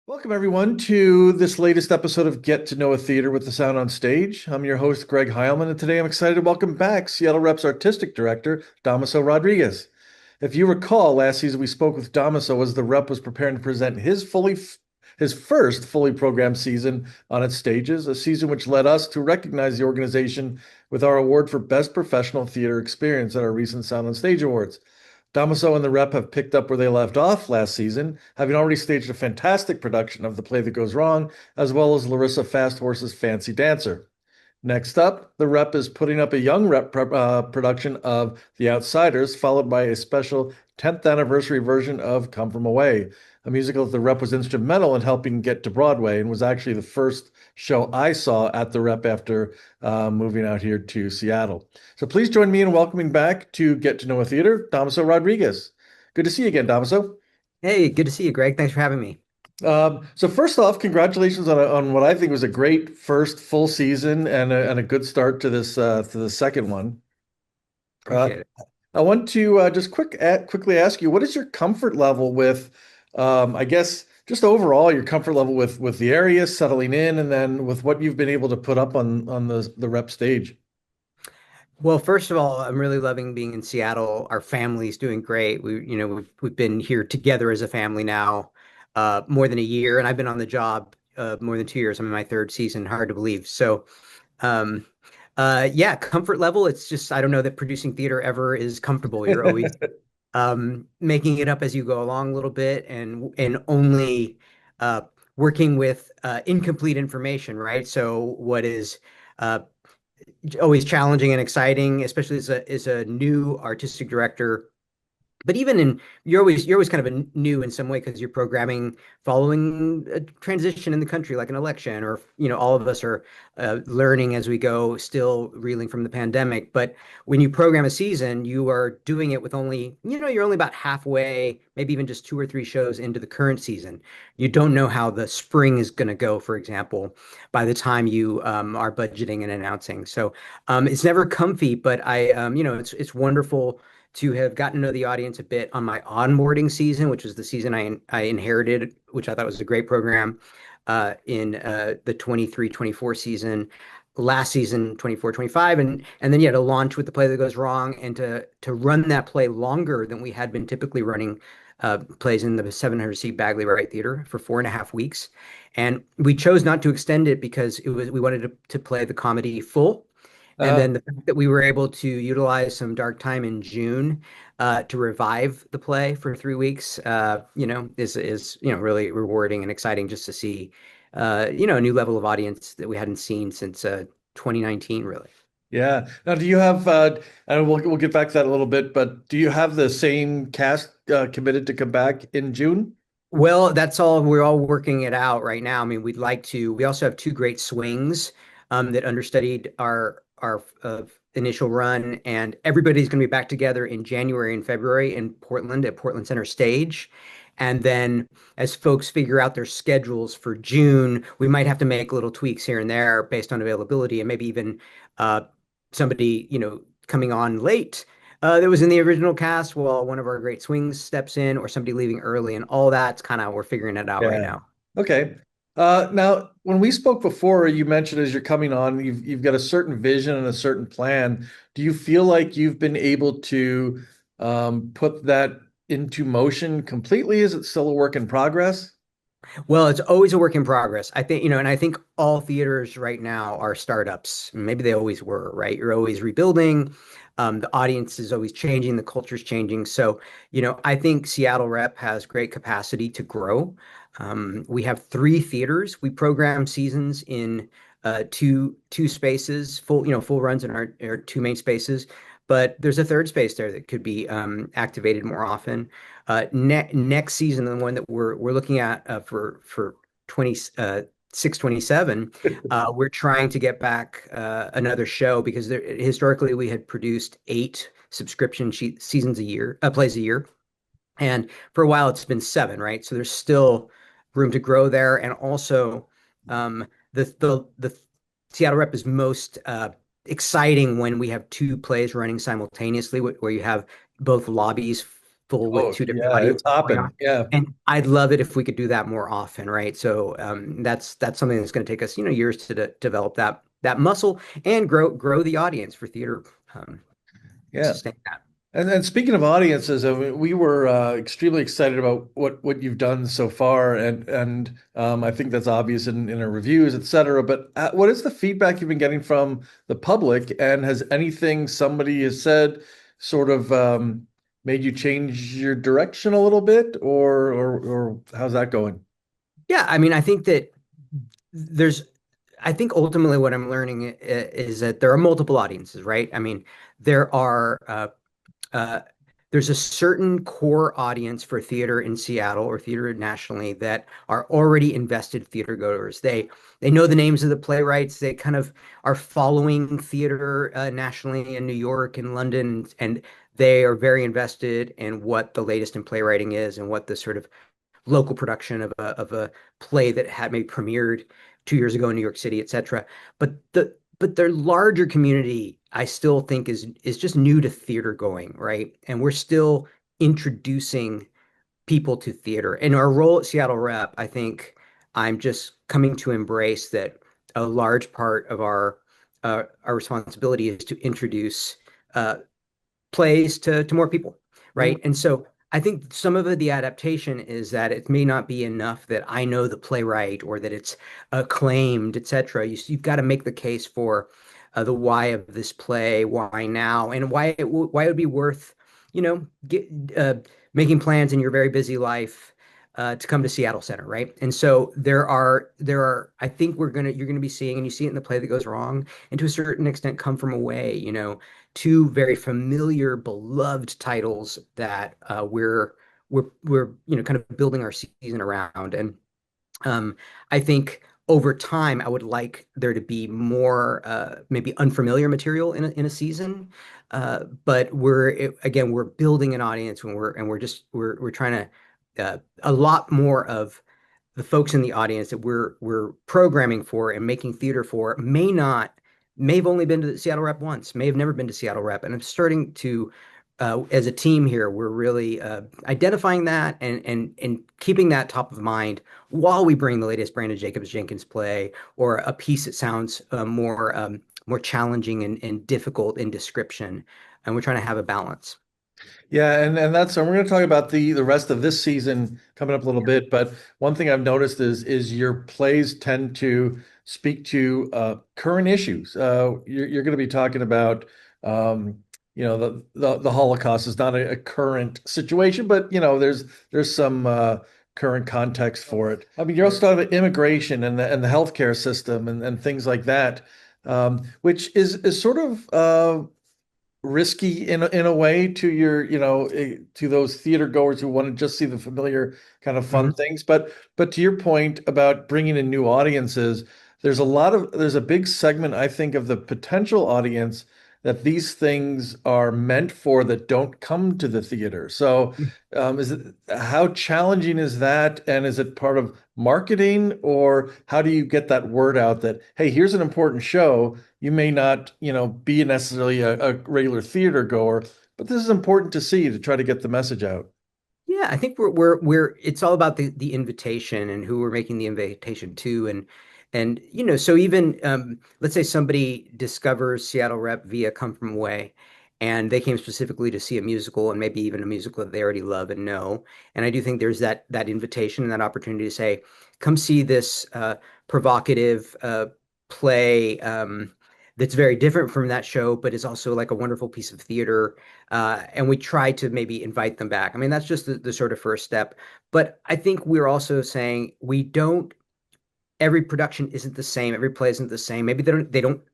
Welcome, everyone, to this latest episode of Get to Know a Theater with the Sound on Stage. I'm your host, Greg Heilman, and today I'm excited to welcome back Seattle Rep's Artistic Director, Dámaso Rodríguez. If you recall, last season we spoke with Dámaso as the Rep was preparing to present his first fully programmed season on its stages, a season which led us to recognize the organization with our award for Best Professional Theater Experience at our recent Sound on Stage Awards. Damaso and the Rep have picked up where they left off last season, having already staged a fantastic production of The Play That Goes Wrong, as well as Larissa Fasthorse's Fancy Dancer. Next up, the Rep is putting up a young production of The Outsiders, followed by a special 10th anniversary version of Come From Away, a musical that the Rep was instrumental in helping get to Broadway and was actually the first show I saw at the Rep after moving out here to Seattle. So please join me in welcoming back to Get to Know a Theater, Damaso Rodriguez. Good to see you again, Damaso. Hey, good to see you, Greg. Thanks for having me. So first off, congratulations on what I think was a great first full season and a good start to the second one. Uh, Appreciate it. I want to just quickly ask you, what is your comfort level with, I guess, just overall your comfort level with the area settling in, and then with what you've been able to put up on the Rep stage? Well, first of all, I'm really loving being in Seattle. Our family's doing great. We've been here together as a family now, more than a year, and I've been on the job more than 2 years. I'm in my third season. Hard to believe. So, um, yeah, comfort level. It's just I don't know that producing theater ever is comfortable. You're always making it up as you go along a little bit, and only uh, working with incomplete information, right? So, what is uh, always challenging and exciting, especially as a new artistic director. But even in you're always kind of a new in some way because you're programming following a transition in the country, like an election, or all of us are learning as we go, still reeling from the pandemic. But when you program a season, you are doing it with only you're only about halfway, maybe even just two or three shows into the current season. You don't know how the spring is going to go, for example, by the time you are budgeting and announcing. So it's never comfy, but it's wonderful to have gotten to know the audience a bit on my onboarding season, which was the season I inherited, which I thought was a great program in the 23-24 season, last season 24-25, and then to launch with The Play That Goes Wrong and to run that play longer than we had been typically running plays in the 700-seat Bagley Wright Theater for 4.5 weeks. And we chose not to extend it because we wanted to play the comedy full. And Uh, then the fact that we were able to utilize some dark time in June to revive the play for 3 weeks, is really rewarding and exciting just to see, a new level of audience that we hadn't seen since 2019, really. yeah. Now, do you have, and we'll get back to that a little bit, but do you have the same cast committed to come back in June? Well, that's all. We're all working it out right now. I mean, we'd like to. We also have two great swings that understudied our initial run, and everybody's going to be back together in January and February in Portland at Portland Center Stage. And then, as folks figure out their schedules for June, we might have to make little tweaks here and there based on availability, and maybe even uh, somebody coming on late that was in the original cast while one of our great swings steps in, or somebody leaving early, and all that's kind of we're figuring it out right Yeah. now. Okay. Now, when we spoke before, you mentioned as you're coming on, you've got a certain vision and a certain plan. Do you feel like you've been able to put that into motion completely? Is it still a work in progress? Well, it's always a work in progress. I think, and I think all theaters right now are startups. Maybe they always were, right? You're always rebuilding. The audience is always changing, the culture's changing. So, I think Seattle Rep has great capacity to grow. We have three theaters. We program seasons in two spaces, full runs in our two main spaces. But there's a third space there that could be activated more often. Next season, the one that we're looking at for 26-27, we're trying to get back another show because historically we had produced eight seasons a year, plays a year, and for a while it's been seven, right? So there's still room to grow there, and also um, the Seattle Rep is most exciting when we have two plays running simultaneously, where you have both lobbies full with Oh, two different yeah, it's audiences going hopping. on. Yeah. And I'd love it if we could do that more often, right? So that's something that's going to take us, years to develop that muscle and grow the audience for theater, and Yeah. sustain that. And speaking of audiences, I mean, we were extremely excited about what you've done so far, and I think that's obvious in our reviews, et cetera. But what is the feedback you've been getting from the public, and has anything somebody has said sort of made you change your direction a little bit, or how's that going? Yeah, I mean, I think that there's I think ultimately what I'm learning is that there are multiple audiences, right? I mean, there are uh, there's a certain core audience for theater in Seattle or theater nationally that are already invested theater goers. They know the names of the playwrights. They kind of are following theater nationally in New York and London, and they are very invested in what the latest in playwriting is and what the sort of local production of a play that had maybe premiered 2 years ago in New York City, et cetera. But their larger community, I still think is just new to theater going, right? And we're still introducing people to theater. In our role at Seattle Rep, I think I'm just coming to embrace that a large part of our responsibility is to introduce uh, plays to more people, Mm. right? And so I think some of the adaptation is that it may not be enough that I know the playwright or that it's acclaimed, etc. You've got to make the case for the why of this play, why now, and why it would be worth, get making plans in your very busy life to come to Seattle Center, right? And so there are I think you're gonna be seeing, and you see it in the play that goes wrong, and to a certain extent come from away, two very familiar, beloved titles that we're kind of building our season around. And I think over time, I would like there to be more maybe unfamiliar material in a season. But again, we're building an audience when we're trying to a lot more of the folks in the audience that we're programming for and making theater for may have only been to the Seattle Rep once, may have never been to Seattle Rep, and I'm starting to as a team here, we're really identifying that and keeping that top of mind while we bring the latest Brandon Jacobs Jenkins play or a piece that sounds more challenging and difficult in description, and we're trying to have a balance. Yeah, and we're going to talk about the rest of this season coming up a little bit. But one thing I've noticed is your plays tend to speak to current issues. You're going to be talking about the Holocaust is not a current situation, but there's some current context for it. I mean, you're also talking about immigration and the healthcare system and things like that, which is sort of risky in a way to to those theater goers who want to just see the familiar kind of fun Mhm. things. But to your point about bringing in new audiences, there's a big segment, I think, of the potential audience that these things are meant for that don't come to the theater. So is it how challenging is that, and is it part of marketing, or how do you get that word out that, hey, here's an important show? You may not, be necessarily a regular theater goer, but this is important to see to try to get the message out. Yeah, I think we're it's all about the invitation and who we're making the invitation to. And so even let's say somebody discovers Seattle Rep via Come From Away, and they came specifically to see a musical and maybe even a musical that they already love and know. And I do think there's that invitation and that opportunity to say, come see this provocative play that's very different from that show, but is also like a wonderful piece of theater, and we try to maybe invite them back. I mean, that's just the sort of first step. But I think we're also saying we don't, every production isn't the same. Every play isn't the same. Maybe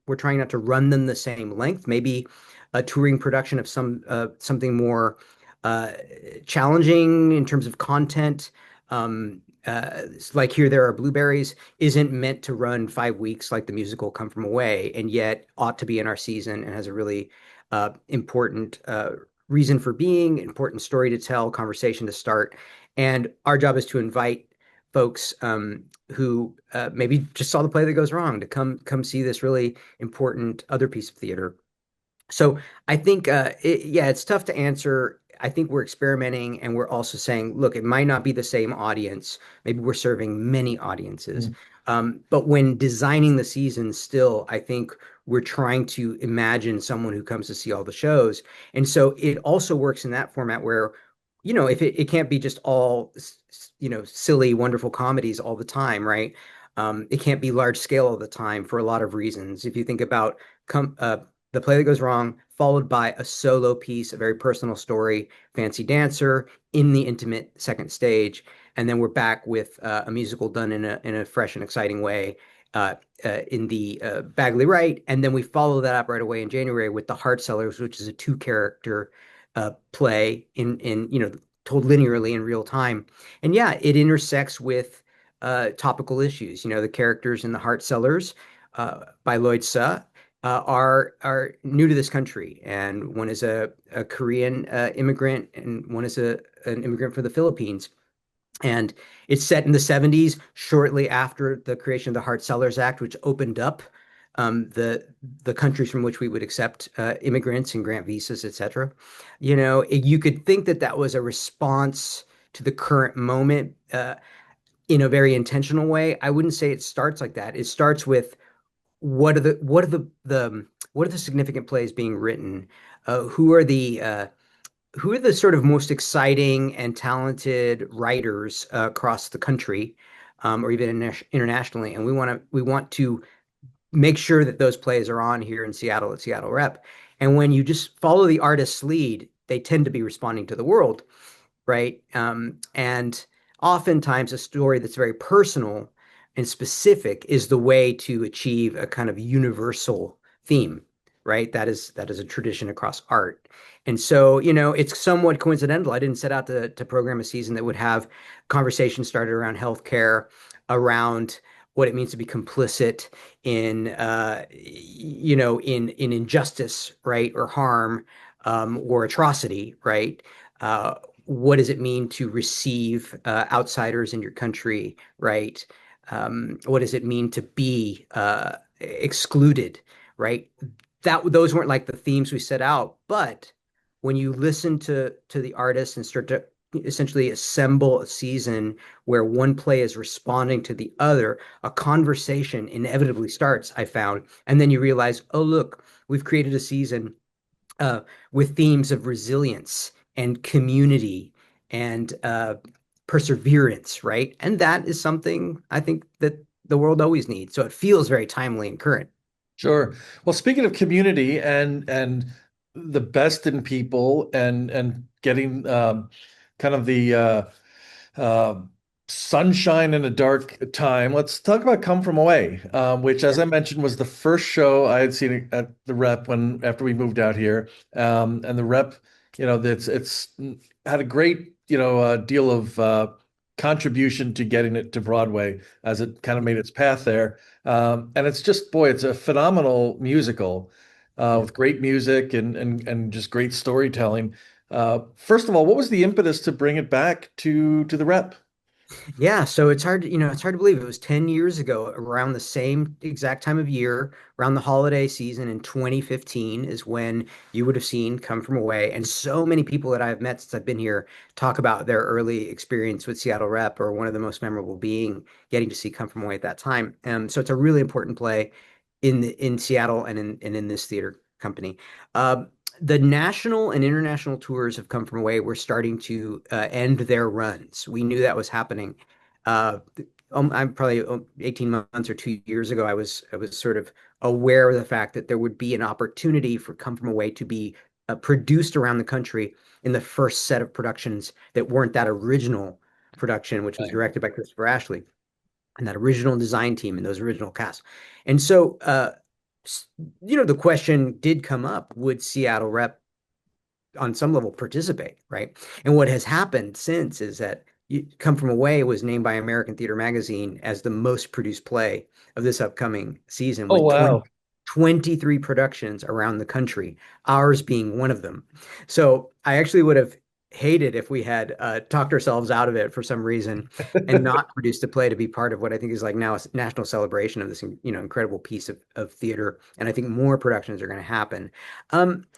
we're trying not to run them the same length. Maybe a touring production of something more uh, challenging in terms of content. Like Here, There Are Blueberries isn't meant to run 5 weeks like the musical Come From Away, and yet ought to be in our season and has a really important reason for being, important story to tell, conversation to start. And our job is to invite folks who maybe just saw the play that goes wrong to come see this really important other piece of theater. So I think, yeah, it's tough to answer. I think we're experimenting and we're also saying, look, it might not be the same audience. Maybe we're serving many audiences. Mm. But when designing the season, still, I think we're trying to imagine someone who comes to see all the shows. And so it also works in that format where, if it can't be just all, silly, wonderful comedies all the time, right? It can't be large scale all the time for a lot of reasons. If you think about com the play that goes wrong, followed by a solo piece, a very personal story, Fancy Dancer in the intimate second stage, and then we're back with a musical done in a fresh and exciting way in the Bagley Wright, and then we follow that up right away in January with the Heart Sellers, which is a two-character play in told linearly in real time, and yeah, it intersects with topical issues. The characters in the Heart Sellers by Lloyd Suh are new to this country, and one is a Korean immigrant, and one is an immigrant for the Philippines. And it's set in the 70s, shortly after the creation of the Hart-Sellers Act, which opened up the countries from which we would accept immigrants and grant visas, et cetera. You could think that that was a response to the current moment in a very intentional way. I wouldn't say it starts like that. It starts with what are the significant plays being written? Who are the sort of most exciting and talented writers across the country, or even internationally? And we want to make sure that those plays are on here in Seattle at Seattle Rep. And when you just follow the artist's lead, they tend to be responding to the world, right? And oftentimes a story that's very personal and specific is the way to achieve a kind of universal theme, right? That is a tradition across art. And so, it's somewhat coincidental. I didn't set out to program a season that would have conversations started around healthcare, around what it means to be complicit in in injustice, right, or harm, or atrocity, right? What does it mean to receive outsiders in your country, right? What does it mean to be excluded, right? Those weren't like the themes we set out, but when you listen to the artists and start to essentially assemble a season where one play is responding to the other, a conversation inevitably starts, I found. And then you realize, oh, look, we've created a season uh, with themes of resilience and community and perseverance, right? And that is something I think that the world always needs. So it feels very timely and current. Sure. Well, speaking of community and the best in people and getting kind of the uh, sunshine in a dark time, let's talk about Come From Away, which, as Yeah. I mentioned, was the first show I had seen at the Rep when after we moved out here. And the Rep, it's had a great deal of contribution to getting it to Broadway as it kind of made its path there. And it's just, boy, it's a phenomenal musical Yeah. with great music and just great storytelling. First of all, what was the impetus to bring it back to the Rep? Yeah, so it's hard to believe it was 10 years ago, around the same exact time of year, around the holiday season in 2015 is when you would have seen Come From Away. And so many people that I've met since I've been here talk about their early experience with Seattle Rep, or one of the most memorable being getting to see Come From Away at that time. So it's a really important play in Seattle and in this theater company. Uh, the national and international tours have Come From Away. We're starting to end their runs. We knew that was happening. Uh, I'm probably 18 months or 2 years ago. I was sort of aware of the fact that there would be an opportunity for Come From Away to be produced around the country in the first set of productions that weren't that original production, which was Right. directed by Christopher Ashley and that original design team and those original casts. And so, the question did come up: would Seattle Rep on some level participate, right? And what has happened since is that Come From Away was named by American Theater Magazine as the most produced play of this upcoming season, Oh, with wow. 23 productions around the country, ours being one of them. So I actually would have hated if we had talked ourselves out of it for some reason and not produced a play to be part of what I think is like now a national celebration of this, incredible piece of theater. And I think more productions are going to happen.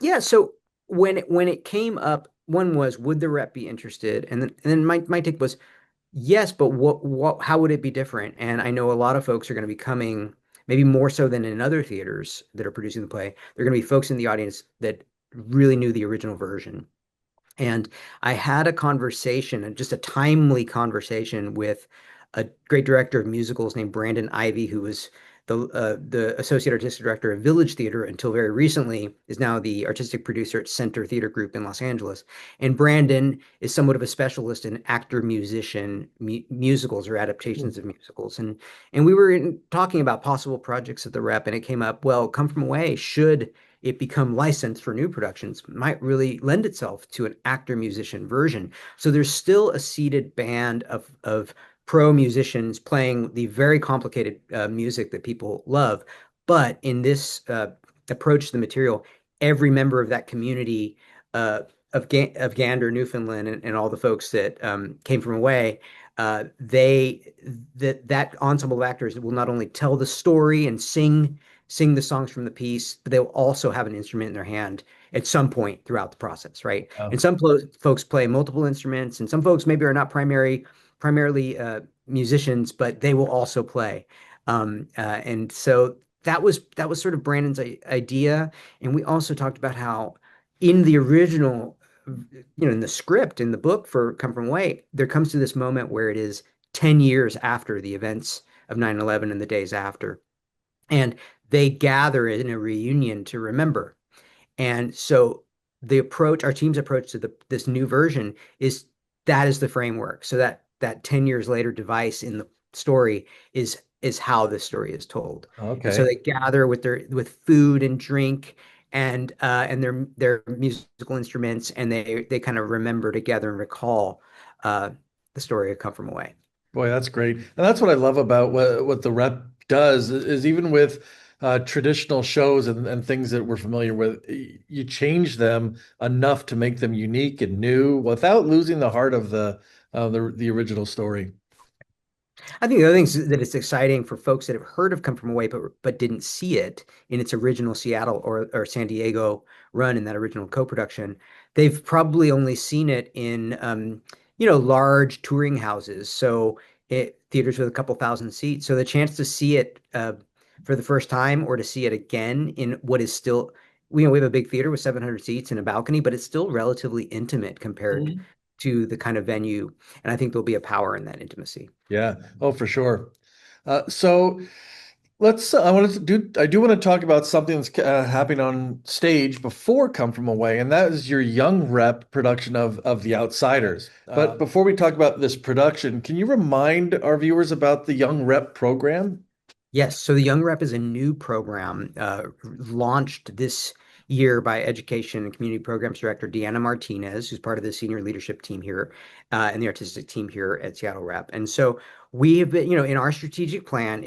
Yeah, so when it came up one was, would the rep be interested? And then my take was, yes, but how would it be different? And I know a lot of folks are going to be coming, maybe more so than in other theaters that are producing the play. There are going to be folks in the audience that really knew the original version. And I had a conversation, just a timely conversation with a great director of musicals named Brandon Ivy, who was the associate artistic director of Village Theater until very recently, is now the artistic producer at Center Theater Group in Los Angeles. And Brandon is somewhat of a specialist in actor musician musicals or adaptations of musicals. And we were talking about possible projects at the Rep, and it came up, well, Come From Away should it become licensed for new productions might really lend itself to an actor musician version. So there's still a seated band of pro musicians playing the very complicated music that people love. But in this approach to the material, every member of that community of Gander, Newfoundland, and all the folks that came from away, that ensemble of actors will not only tell the story and sing the songs from the piece, but they'll also have an instrument in their hand at some point throughout the process, right? Oh, And some folks play multiple instruments, and some folks maybe are not primarily musicians, but they will also play. And so that was sort of Brandon's idea. And we also talked about how in the original, in the script, in the book for Come From Away, there comes to this moment where it is 10 years after the events of 9/11 and the days after. And they gather in a reunion to remember. And so our team's approach to this new version is that is the framework. So that 10 years later device in the story is how the story is told. And so okay. they gather with food and drink and their musical instruments, and they kind of remember together and recall uh, the story of Come From Away. Boy, that's great. And that's what I love about what the rep does is even with traditional shows and things that we're familiar with, you change them enough to make them unique and new without losing the heart of the original story. I think the other thing is that it's exciting for folks that have heard of Come From Away but didn't see it in its original Seattle or San Diego run in that original co-production. They've probably only seen it in large touring houses, so theaters with a couple thousand seats. So the chance to see it for the first time or to see it again in what is still, we have a big theater with 700 seats and a balcony, but it's still relatively intimate compared Mhm. to the kind of venue. And I think there'll be a power in that intimacy. Yeah. Oh, for sure. So I do want to talk about something that's happening on stage before Come From Away, and that is your Young Rep production of The Outsiders. But before we talk about this production, can you remind our viewers about the Young Rep program? Yes, so the Young Rep is a new program launched this year by Education and Community Programs Director Deanna Martinez, who's part of the senior leadership team here and the artistic team here at Seattle Rep. And so we have been, in our strategic plan,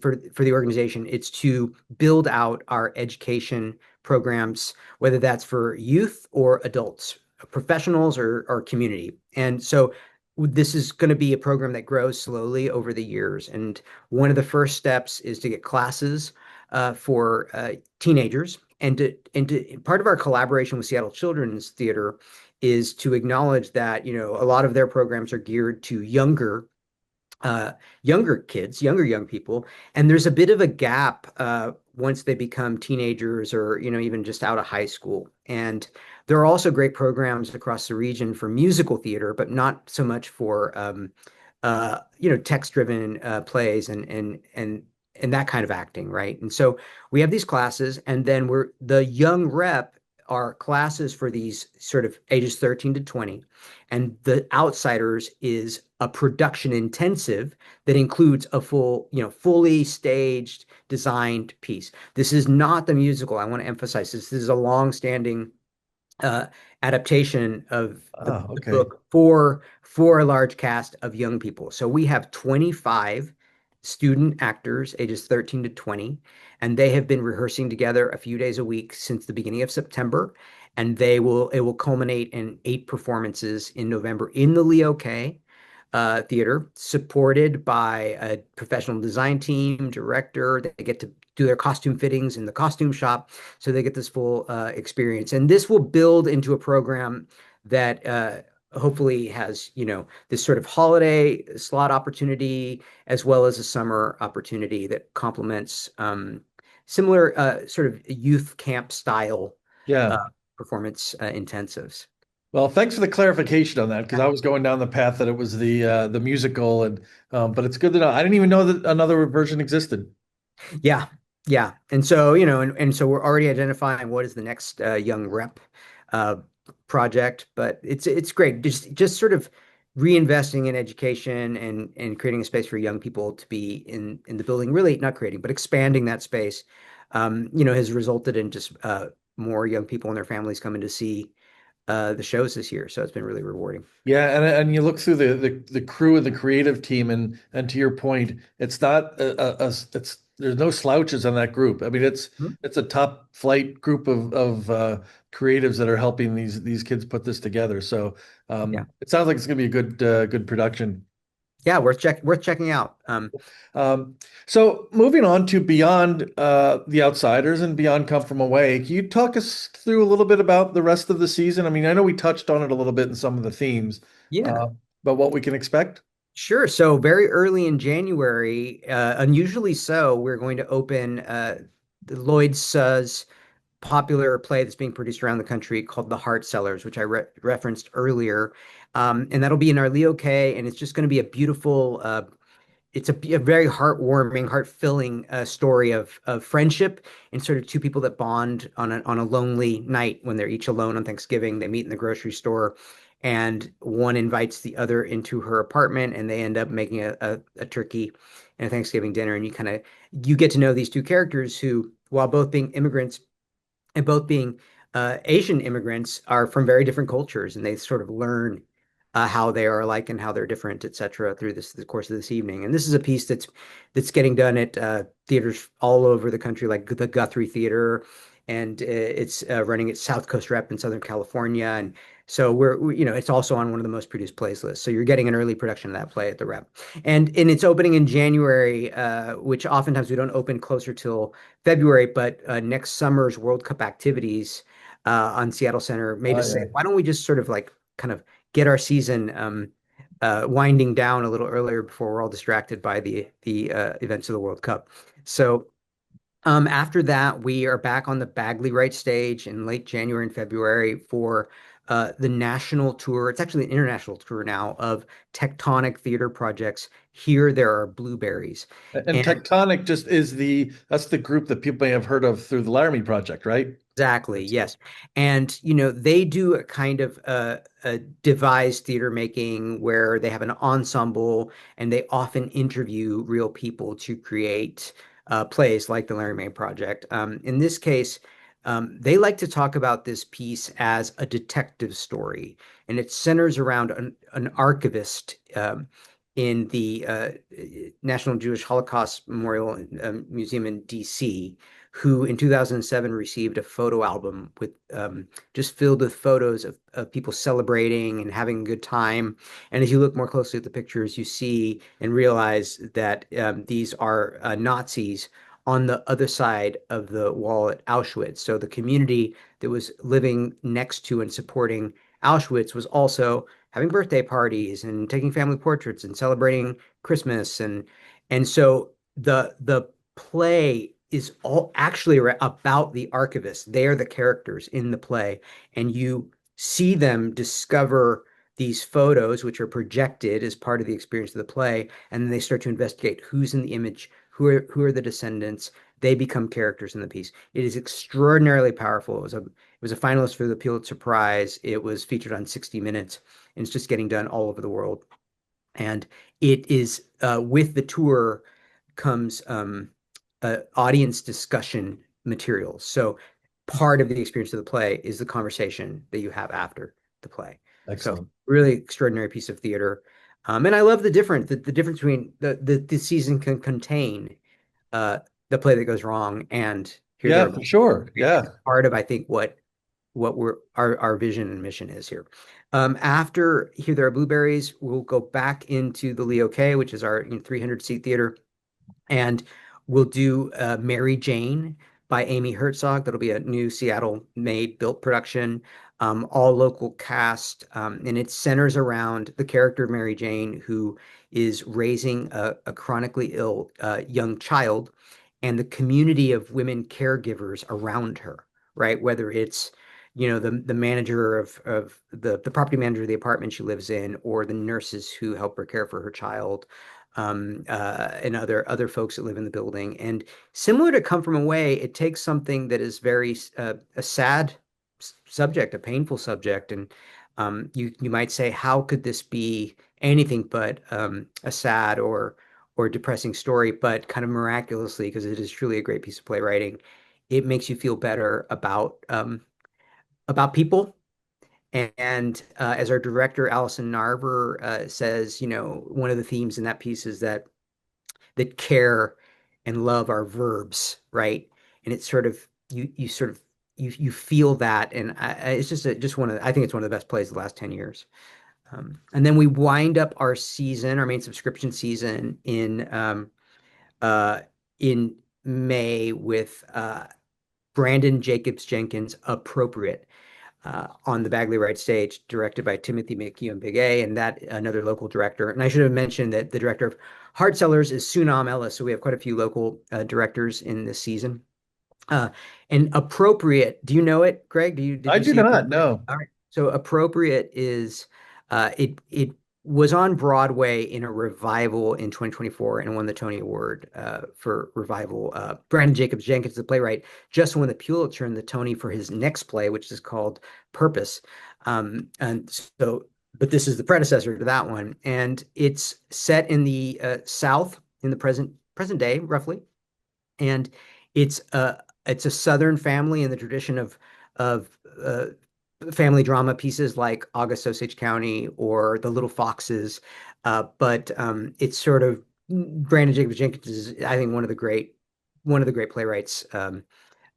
for the organization, it's to build out our education programs, whether that's for youth or adults, professionals or community. And so this is going to be a program that grows slowly over the years. And one of the first steps is to get classes for teenagers, and part of our collaboration with Seattle Children's Theater is to acknowledge that a lot of their programs are geared to uh, younger kids, younger young people, and there's a bit of a gap once they become teenagers or even just out of high school. And there are also great programs across the region for musical theater, but not so much for text-driven plays and that kind of acting, right? And so we have these classes, and then the Young Rep are classes for these sort of ages 13 to 20. And The Outsiders is a production intensive that includes a fully staged, designed piece. This is not the musical. I want to emphasize this. This is a long-standing uh, adaptation of Ah, the okay. book for a large cast of young people. So we have 25 student actors ages 13 to 20, and they have been rehearsing together a few days a week since the beginning of September. And it will culminate in 8 performances in November in the Leo K. theater, supported by a professional design team, director. They get to do their costume fittings in the costume shop, so they get this full experience. And this will build into a program that hopefully has, this sort of holiday slot opportunity as well as a summer opportunity that complements similar sort of youth camp style uh, Yeah. performance intensives. Well, thanks for the clarification on that because I was going down the path that it was the musical and but it's good to know. I didn't even know that another version existed. Yeah, yeah. And so, and so we're already identifying what is the next young rep uh, project, but it's great. Just sort of reinvesting in education and creating a space for young people to be in the building, really not creating, but expanding that space, has resulted in just more young people and their families coming to see the shows this year. So it's been really rewarding. Yeah, and you look through the crew and the creative team, and to your point, it's not it's there's no slouches on that group. I mean, Mhm. it's a top flight group of creatives that are helping these kids put this together. So Yeah. it sounds like it's going to be a good production. Yeah, worth checking out. Um, so moving on to Beyond the Outsiders and Beyond Come From Away, can you talk us through a little bit about the rest of the season? I mean, I know we touched on it a little bit in some of the themes, Yeah. uh, but what we can expect? Sure. So very early in January, unusually so, we're going to open the Lloyd Suh's popular play that's being produced around the country called The Heart Sellers, which I referenced earlier. And that'll be in our Leo K, and it's just going to be a beautiful it's a very heartwarming, heart-filling story of friendship and sort of two people that bond on a lonely night when they're each alone on Thanksgiving. They meet in the grocery store, and one invites the other into her apartment, and they end up making a turkey and a Thanksgiving dinner. And you get to know these two characters who, while both being immigrants and both being Asian immigrants, are from very different cultures, and they sort of learn how they are alike and how they're different, et cetera, through the course of this evening. And this is a piece that's getting done at theaters all over the country, like the Guthrie Theater, and it's running at South Coast Rep in Southern California, and so it's also on one of the most produced plays lists. So you're getting an early production of that play at the Rep, and it's opening in January, which oftentimes we don't open closer till February, but next summer's World Cup activities on Seattle Center made us say, Yeah. why don't we just sort of like kind of get our season winding down a little earlier before we're all distracted by the events of the World Cup. So after that, we are back on the Bagley Wright stage in late January and February for the national tour. It's actually an international tour now of tectonic theater projects. Here, there are blueberries. And And Tectonic just is that's the group that people may have heard of through the Laramie Project, right? exactly, yes. And they do a kind of a devised theater making where they have an ensemble and they often interview real people to create plays like the Larry May Project. In this case, they like to talk about this piece as a detective story, and it centers around an archivist in the National Jewish Holocaust Memorial Museum in DC, who in 2007 received a photo album with just filled with photos of people celebrating and having a good time. And as you look more closely at the pictures, you see and realize that these are Nazis on the other side of the wall at Auschwitz. So the community that was living next to and supporting Auschwitz was also having birthday parties and taking family portraits and celebrating Christmas. And so the play is all actually about the archivists. They are the characters in the play, and you see them discover these photos, which are projected as part of the experience of the play, and then they start to investigate who's in the image, who are the descendants. They become characters in the piece. It is extraordinarily powerful. It was a finalist for the Pulitzer Prize. It was featured on 60 Minutes, and it's just getting done all over the world. And it is with the tour comes audience discussion materials. So part of the experience of the play is the conversation that you have after the play. So Excellent. really extraordinary piece of theater. And I love the difference between the season can contain uh, the play that goes wrong and here there Yeah, are for sure. it's Yeah. part of I think what what our vision and mission is here. After Here There Are Blueberries, we'll go back into the Leo K, which is our 300 seat theater, and we'll do Mary Jane by Amy Herzog. That'll be a new Seattle made built production, all local cast, and it centers around the character of Mary Jane, who is raising a chronically ill young child, and the community of women caregivers around her, right? Whether it's the manager of the property manager of the apartment she lives in, or the nurses who help her care for her child, and other folks that live in the building. And similar to Come From Away, it takes something that is very a sad subject, a painful subject, and you might say, how could this be anything but a sad or depressing story? But kind of miraculously, because it is truly a great piece of playwriting, it makes you feel better about people. And as our director, Allison Narver, says, one of the themes in that piece is that care and love are verbs, right? And it's sort of you sort of you feel that, and it's just I think it's one of the best plays of the last 10 years. And then we wind up our main subscription season uh, in May with Brandon Jacobs Jenkins, Appropriate, on the Bagley Wright stage, directed by Timothy McHugh and Big A, and that another local director. And I should have mentioned that the director of Hard Sellers is Sunam Ellis, so we have quite a few local directors in this season. Uh, and Appropriate, do you know it, Greg? Did I you do see not Appropriate? know. All right. So Appropriate is it was on Broadway in a revival in 2024 and won the Tony Award for revival. Brandon Jacobs Jenkins, the playwright, just won the Pulitzer and the Tony for his next play, which is called Purpose. And so, but this is the predecessor to that one, and it's set in the South in the present day, roughly, and it's a Southern family in the tradition of family drama pieces like August Osage County or The Little Foxes, but it's sort of Brandon Jacobs Jenkins is, I think, one of the great playwrights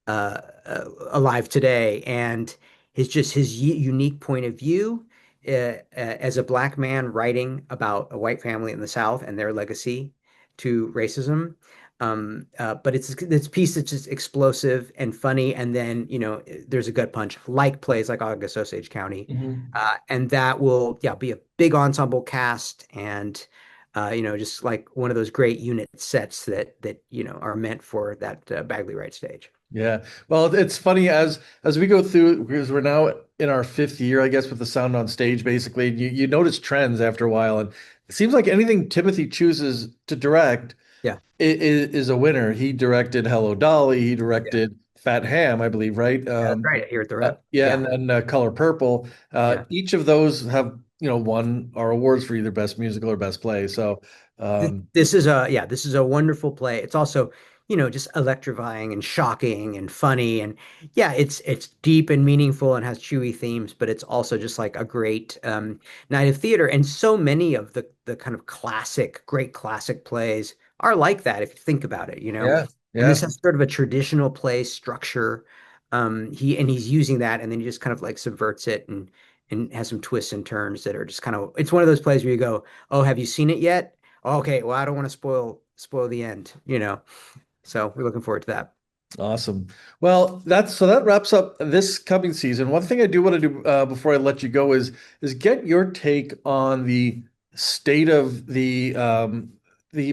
alive today, and his unique point of view as a black man writing about a white family in the South and their legacy to racism. But it's a piece that's just explosive and funny, and then there's a gut punch, like plays like August Osage County, Mhm. and that will be a big ensemble cast, and just like one of those great unit sets that are meant for that Bagley Wright stage. Yeah. Well, it's funny as we go through because we're now in our fifth year, I guess, with the sound on stage, basically. You notice trends after a while, and it seems like anything Timothy chooses to direct Yeah, is a winner. He directed Hello Dolly, he yeah, directed Fat Ham, I believe, right? that's right. Here at the Rep. Yeah, Yeah, and then Color Purple. yeah. Each of those have, won our awards for either best musical or best play. So, This is a wonderful play. It's also, just electrifying and shocking and funny, and yeah, it's deep and meaningful and has chewy themes, but it's also just like a great night of theater. And so many of the kind of great classic plays are like that if you think about it. yeah, And this yeah. has sort of a traditional play structure. He's using that, and then he just kind of like subverts it and has some twists and turns that are just kind of, it's one of those plays where you go, oh, have you seen it yet? Okay, well, I don't want to spoil the end. So we're looking forward to that. Awesome. Well, that wraps up this coming season. One thing I do want to do before I let you go is get your take on the state of the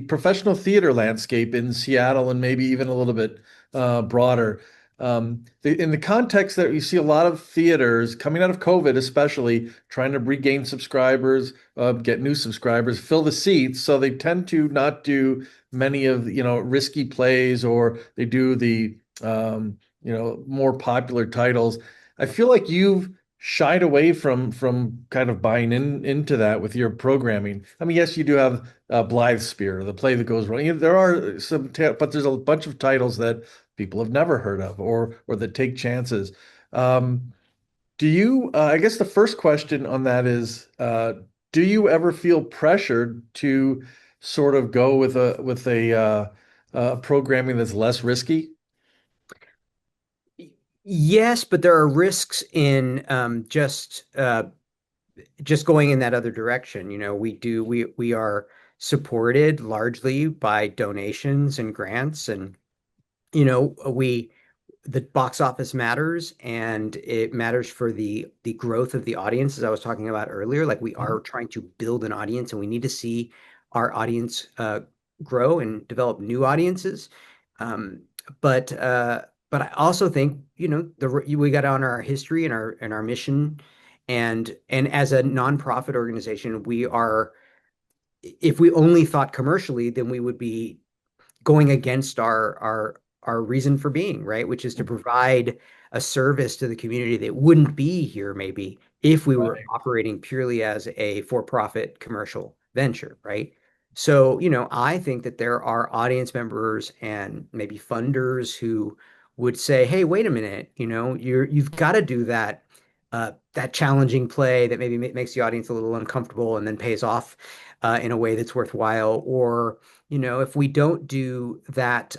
professional theater landscape in Seattle and maybe even a little bit broader. In the context that you see a lot of theaters coming out of COVID, especially trying to regain subscribers, get new subscribers, fill the seats, so they tend to not do many of risky plays, or they do the more popular titles. I feel like you've shied away from kind of buying into that with your programming. I mean, yes, you do have Blythe Spear, the play that goes wrong. There are but there's a bunch of titles that people have never heard of, or that take chances. Um, do you? I guess the first question on that is, do you ever feel pressured to sort of go with a programming that's less risky? Yes, but there are risks in just going in that other direction. We are supported largely by donations and grants, and we the box office matters, and it matters for the growth of the audience, as I was talking about earlier. Like, we Mhm. are trying to build an audience, and we need to see our audience grow and develop new audiences. Um, but I also think, we got to honor our history and our mission, and as a nonprofit organization, we are. If we only thought commercially, then we would be going against our reason for being, right? Which is to provide a service to the community that wouldn't be here maybe if we were Right. operating purely as a for-profit commercial venture, right? So, I think that there are audience members and maybe funders who would say, "Hey, wait a minute, you've got to do that challenging play that maybe makes the audience a little uncomfortable and then pays off in a way that's worthwhile." Or, if we don't do that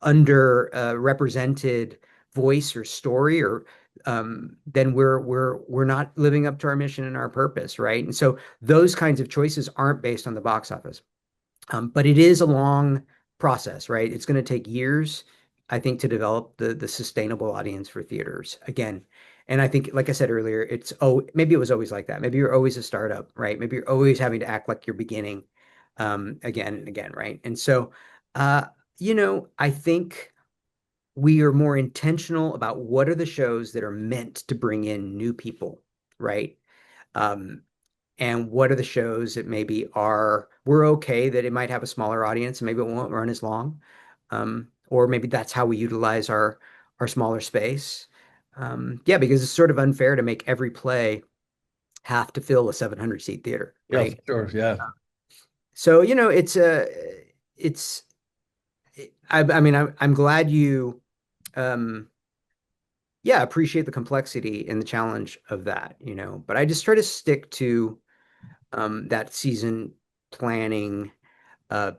under represented voice or story, or then we're not living up to our mission and our purpose, right? And so those kinds of choices aren't based on the box office. But it is a long process, right? It's going to take years, I think, to develop the sustainable audience for theaters again. And I think, like I said earlier, maybe it was always like that. Maybe you're always a startup, right? Maybe you're always having to act like you're beginning again and again, right? And so, uh, I think we are more intentional about what are the shows that are meant to bring in new people, right? Um, and what are the shows that maybe we're okay that it might have a smaller audience and maybe it won't run as long. Or maybe that's how we utilize our smaller space. Yeah, because it's sort of unfair to make every play have to fill a 700 seat theater, Yeah, for right? sure. Yeah. So, it's I mean, I'm glad you um yeah, appreciate the complexity and the challenge of that, but I just try to stick to that season planning, uh,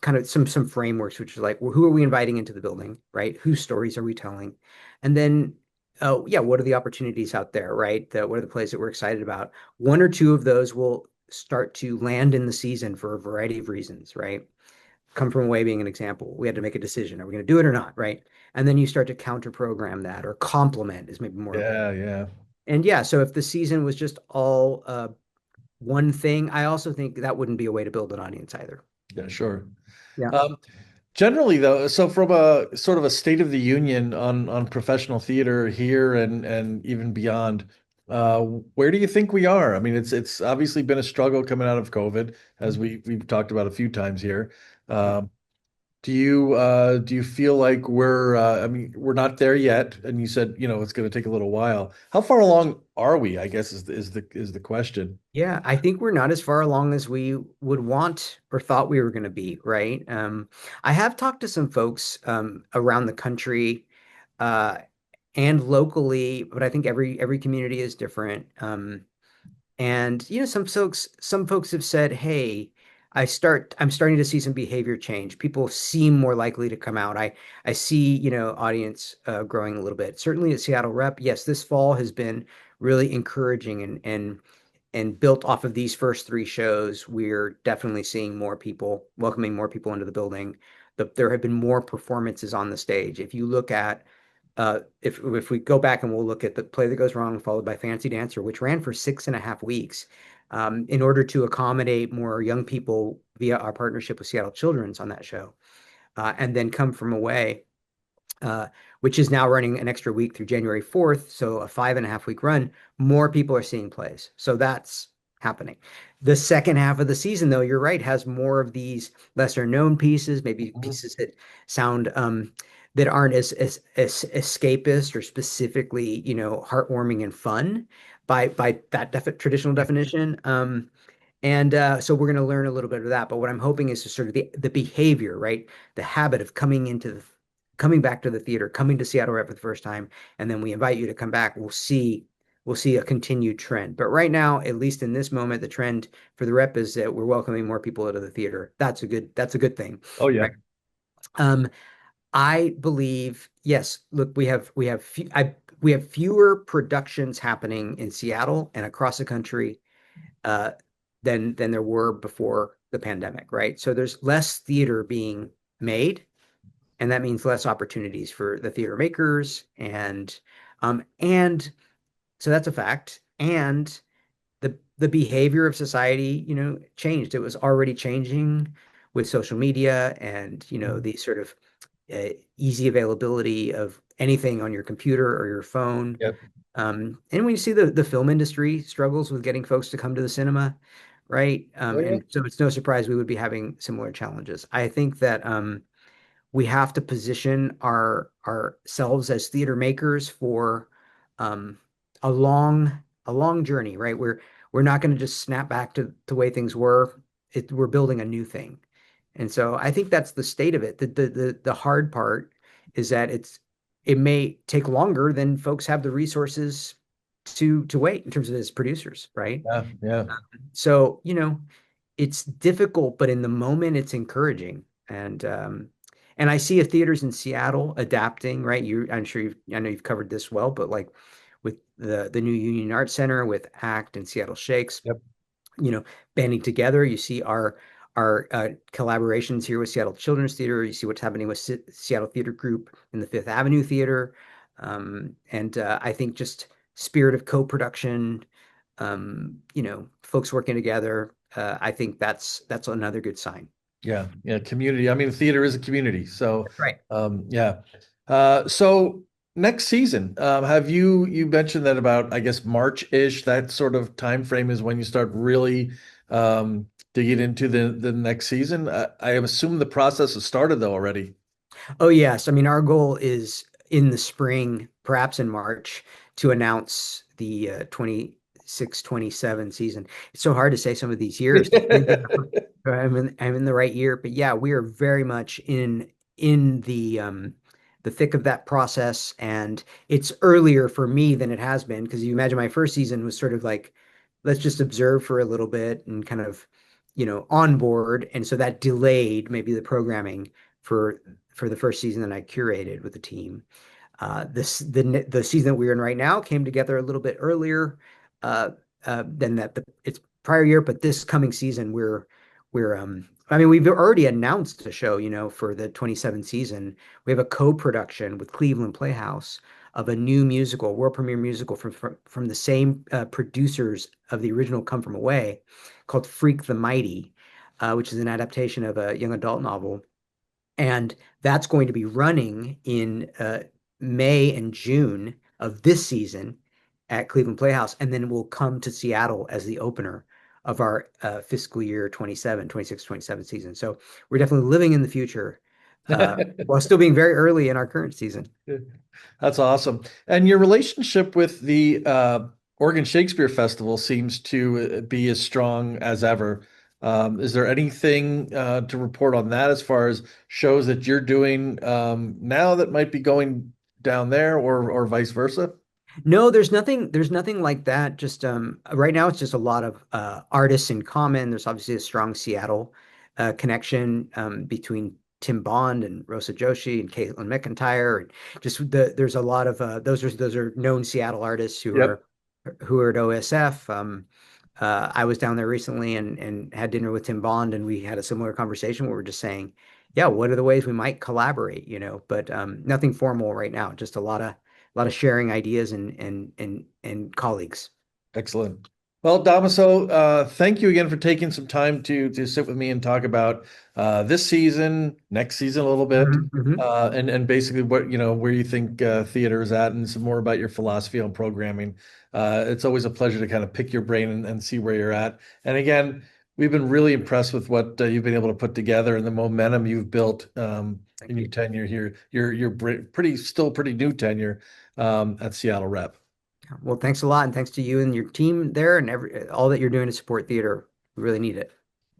kind of some frameworks, which are like, well, who are we inviting into the building, right? Whose stories are we telling? And then, yeah, what are the opportunities out there, right? What are the plays that we're excited about? One or two of those will start to land in the season for a variety of reasons, right? Come From Away being an example. We had to make a decision. Are we going to do it or not, right? And then you start to counter program that, or complement is maybe more. Yeah. Yeah. And yeah, so if the season was just all one thing, I also think that wouldn't be a way to build an audience either. Yeah, sure. Yeah. Um, Generally, though, so from a sort of a state of the union on professional theater here and even beyond, where do you think we are? I mean, it's obviously been a struggle coming out of COVID, as we've talked about a few times here. Um, do you feel like I mean, we're not there yet, and you said, it's going to take a little while. How far along are we, I guess is the question. Yeah, I think we're not as far along as we would want or thought we were going to be, right? I have talked to some folks around the country uh, and locally, but I think every community is different. And some folks have said, "Hey, I'm starting to see some behavior change. People seem more likely to come out. I see, audience growing a little bit. Certainly at Seattle Rep, yes, this fall has been really encouraging, and built off of these first three shows, we're definitely seeing more people, welcoming more people into the building. There have been more performances on the stage. If you look at if we go back and we'll look at The Play That Goes Wrong, followed by Fancy Dancer, which ran for 6.5 weeks, in order to accommodate more young people via our partnership with Seattle Children's on that show, and then Come From Away, uh, which is now running an extra week through January 4th. So a 5.5 week run, more people are seeing plays. So that's happening. The second half of the season, though, you're right, has more of these lesser known pieces, maybe Mhm. pieces that sound that aren't as escapist or specifically, heartwarming and fun by that traditional definition. And so we're going to learn a little bit of that. But what I'm hoping is to sort of the behavior, right? The habit of coming back to the theater, coming to Seattle Rep for the first time, and then we invite you to come back. We'll see a continued trend. But right now, at least in this moment, the trend for the Rep is that we're welcoming more people into the theater. That's a good thing, Oh yeah. right? Um, I believe, yes, look, we have fewer productions happening in Seattle and across the country uh, than there were before the pandemic, right? So there's less theater being made, and that means less opportunities for the theater makers, and so that's a fact. And the behavior of society, changed. It was already changing with social media and the sort of easy availability of anything on your computer or your phone. Yep. And when you see the film industry struggles with getting folks to come to the cinema, right? Oh, yeah. And so it's no surprise we would be having similar challenges. I think that we have to position ourselves as theater makers for um, a long journey, right? We're not going to just snap back to the way things were. We're building a new thing. And so I think that's the state of it. The hard part is that it may take longer than folks have the resources to wait in terms of as producers, right? Yeah. Yeah. So, it's difficult, but in the moment it's encouraging. And I see theaters in Seattle adapting, right? I know you've covered this well, but like with the new Union Arts Center with ACT and Seattle Shakes, Yep. you know, banding together. You see our collaborations here with Seattle Children's Theater. You see what's happening with Seattle Theater Group in the Fifth Avenue Theater, and I think just spirit of co-production, folks working together. I think that's another good sign. Yeah. Yeah. Community. I mean, theater is a community. So, That's right. yeah. So next season, have you mentioned that about, I guess, March-ish, that sort of time frame is when you start really digging into the next season. I assume the process has started though already. Oh, yes. I mean, our goal is in the spring, perhaps in March, to announce the 26-27 season. It's so hard to say some of these years to think that I'm in the right year, but yeah, we are very much in the thick of that process, and it's earlier for me than it has been because you imagine my first season was sort of like let's just observe for a little bit and kind of on board, and so that delayed maybe the programming for for the first season that I curated with the team. The season that we're in right now came together a little bit earlier than its prior year, but this coming season we're I mean we've already announced a show, for the 27 season. We have a co-production with Cleveland Playhouse of a new musical, world premiere musical from the same producers of the original Come From Away, called Freak the Mighty, which is an adaptation of a young adult novel, and that's going to be running in May and June of this season at Cleveland Playhouse, and then will come to Seattle as the opener of our fiscal year 26-27 season. So we're definitely living in the future while still being very early in our current season. That's awesome. And your relationship with the Oregon Shakespeare Festival seems to be as strong as ever. Is there anything to report on that as far as shows that you're doing now that might be going down there or vice versa? No, there's nothing like that. Just right now it's just a lot of artists in common. There's obviously a strong Seattle connection between Tim Bond and Rosa Joshi and Caitlin McIntyre, and just there's a lot of those are known Seattle artists who Yep. are at OSF. I was down there recently and had dinner with Tim Bond, and we had a similar conversation where we're just saying, yeah, what are the ways we might collaborate, but nothing formal right now, just a lot of sharing ideas and colleagues. Excellent. Well, Damaso, thank you again for taking some time to sit with me and talk about this season, next season a little bit, Mhm, mhm. and basically what where you think theater is at, and some more about your philosophy on programming. It's always a pleasure to kind of pick your brain and see where you're at. And again, we've been really impressed with what you've been able to put together and the momentum you've built in Thank your you. tenure here. You're pretty new tenure at Seattle Rep. Well, thanks a lot, and thanks to you and your team there, and all that you're doing to support theater. We really need it.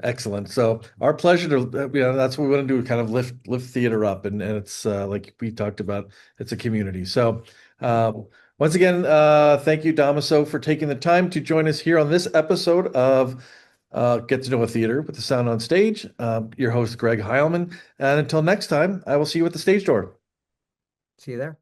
Excellent. So our pleasure to, that's what we want to do, kind of lift theater up. And it's like we talked about, it's a community. So once again, thank you, Damaso, for taking the time to join us here on this episode of Get to Know a Theater with the Sound on Stage. Your host, Greg Heilman. And until next time, I will see you at the stage door. See you there.